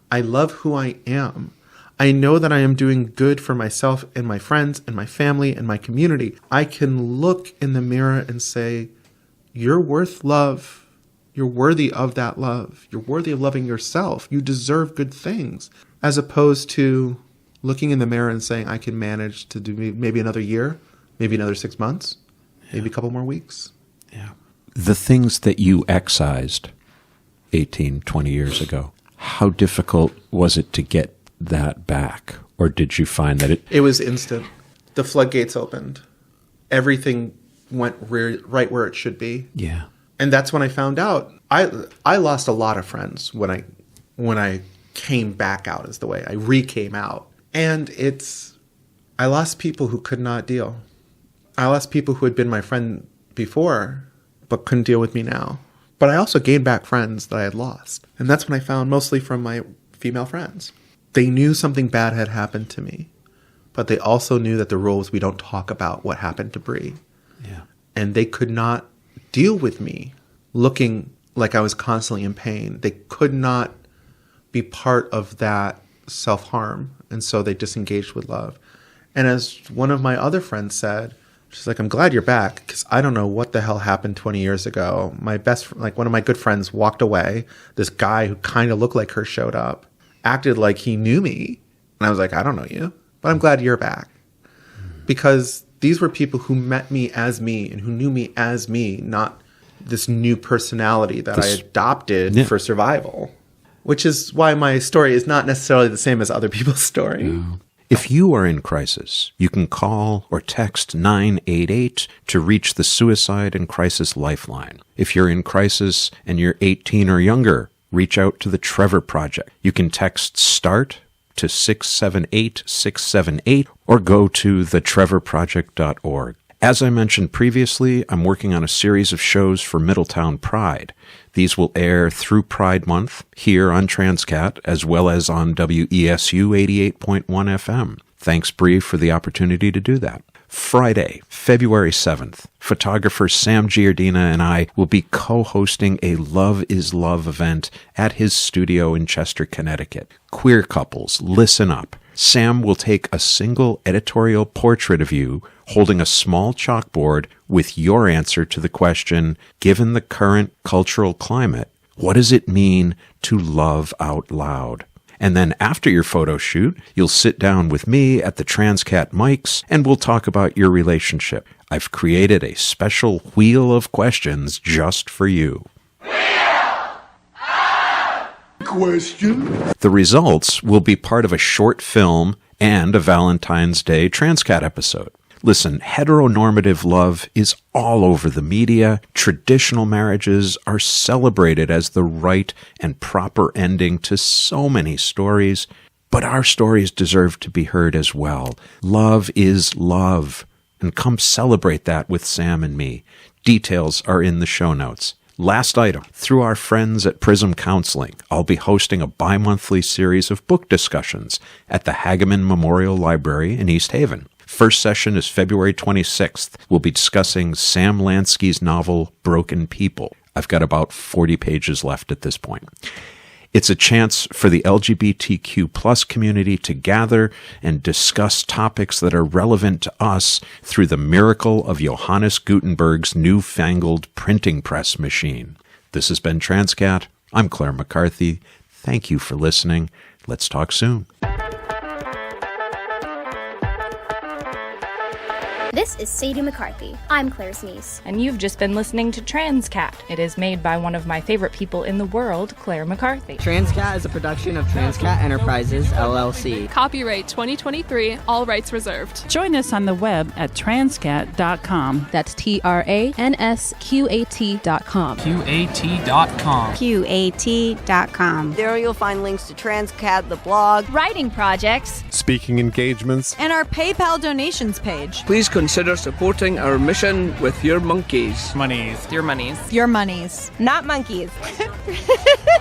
I love who I am. I know that I am doing good for myself and my friends and my family and my community. I can look in the mirror and say, you're worth love. You're worthy of that love. You're worthy of loving yourself. You deserve good things. As opposed to looking in the mirror and saying, I can manage to do maybe another year, maybe another 6 months, maybe a couple more weeks. Yeah. The things that you excised 18, 20 years ago, how difficult was it to get that back? Or did you find that it... It was instant. The floodgates opened. Everything went right where it should be. Yeah. And that's when I found out. I lost a lot of friends when I came back out, is the way. I re-came out. And I lost people who could not deal. I lost people who had been my friend before, but couldn't deal with me now. But I also gained back friends that I had lost. And that's when I found, mostly from my female friends. They knew something bad had happened to me, but they also knew that the rule was we don't talk about what happened to Bree. Yeah. And they could not deal with me looking like I was constantly in pain. They could not be part of that self-harm. And so they disengaged with love. And as one of my other friends said, she's like, I'm glad you're back because I don't know what the hell happened 20 years ago. One of my good friends walked away. This guy who kind of looked like her showed up, acted like he knew me. And I was like, I don't know you, but I'm glad you're back. Because these were people who met me as me and who knew me as me, not this new personality that I adopted for survival. Which is why my story is not necessarily the same as other people's story. No. If you are in crisis, you can call or text 988 to reach the Suicide and Crisis Lifeline. If you're in crisis and you're 18 or younger, reach out to the Trevor Project. You can text START to 678-678 or go to thetrevorproject.org. As I mentioned previously, I'm working on a series of shows for Middletown Pride. These will air through Pride Month here on Transqat as well as on WESU 88.1 FM. Thanks, Bree, for the opportunity to do that. Friday, February 7th, photographer Sam Giardina and I will be co-hosting a Love is Love event at his studio in Chester, Connecticut. Queer couples, listen up. Sam will take a single editorial portrait of you holding a small chalkboard with your answer to the question, given the current cultural climate, what does it mean to love out loud? And then after your photo shoot, you'll sit down with me at the Transqat mics and we'll talk about your relationship. I've created a special wheel of questions just for you. Question. The results will be part of a short film and a Valentine's Day Transqat episode. Listen, heteronormative love is all over the media. Traditional marriages are celebrated as the right and proper ending to so many stories. But our stories deserve to be heard as well. Love is love. And come celebrate that with Sam and me. Details are in the show notes. Last item. Through our friends at Prism Counseling, I'll be hosting a bi-monthly series of book discussions at the Hageman Memorial Library in East Haven. First session is February 26th. We'll be discussing Sam Lansky's novel, Broken People. I've got about 40 pages left at this point. It's a chance for the LGBTQ plus community to gather and discuss topics that are relevant to us through the miracle of Johannes Gutenberg's newfangled printing press machine. This has been Transqat. I'm Claire McCarthy. Thank you for listening. Let's talk soon. This is Sadie McCarthy. I'm Claire's niece. And you've just been listening to Transqat. It is made by one of my favorite people in the world, Claire McCarthy. Transqat is a production of Transqat Enterprises, LLC. Copyright 2023, all rights reserved. Join us on the web at transqat.com. That's TRANSQAT.com. QAT.com. QAT.com. There you'll find links to Transqat, the blog, writing projects, speaking engagements, and our PayPal donations page. Please consider supporting our mission with your monkeys. Monies. Your monies. Your monies. Not monkeys.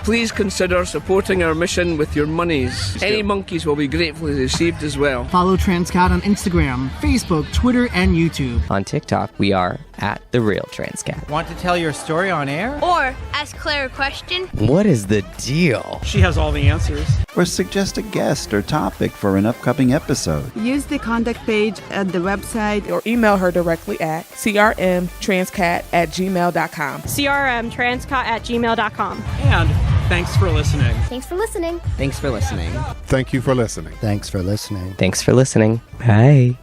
Please consider supporting our mission with your monies. Any monkeys will be gratefully received as well. Follow Transqat on Instagram, Facebook, Twitter, and YouTube. On TikTok, we are at The Real Transqat. Want to tell your story on air? or ask Claire a question. What is the deal? She has all the answers. Or suggest a guest or topic for an upcoming episode. Use the contact page at the website Or email her directly at crmtranscat@gmail.com. crmtranscat@gmail.com. And thanks for listening. Thanks for listening. Thanks for listening. thank you for listening. Thanks for listening. Thanks for listening. Bye.